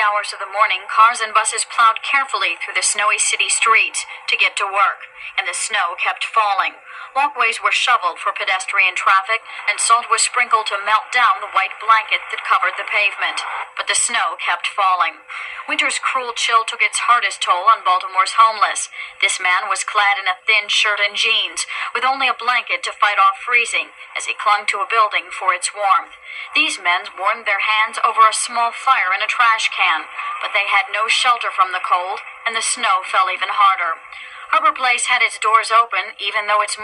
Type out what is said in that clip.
hours of the morning, cars and buses plowed carefully through the snowy city streets to get to work, and the snow kept falling. Walkways were shoveled for pedestrian traffic, and salt was sprinkled to melt down the white blanket that covered the pavement. But the snow kept falling. Winter's cruel chill took its hardest toll on Baltimore's homeless. This man was clad in a thin shirt and jeans, with only a blanket to fight off freezing as he clung to a building for its warmth. These men warmed their hands over a small fire in a trash can, but they had no shelter from the cold, and the snow fell even harder. Harbor Place had its doors open, even though its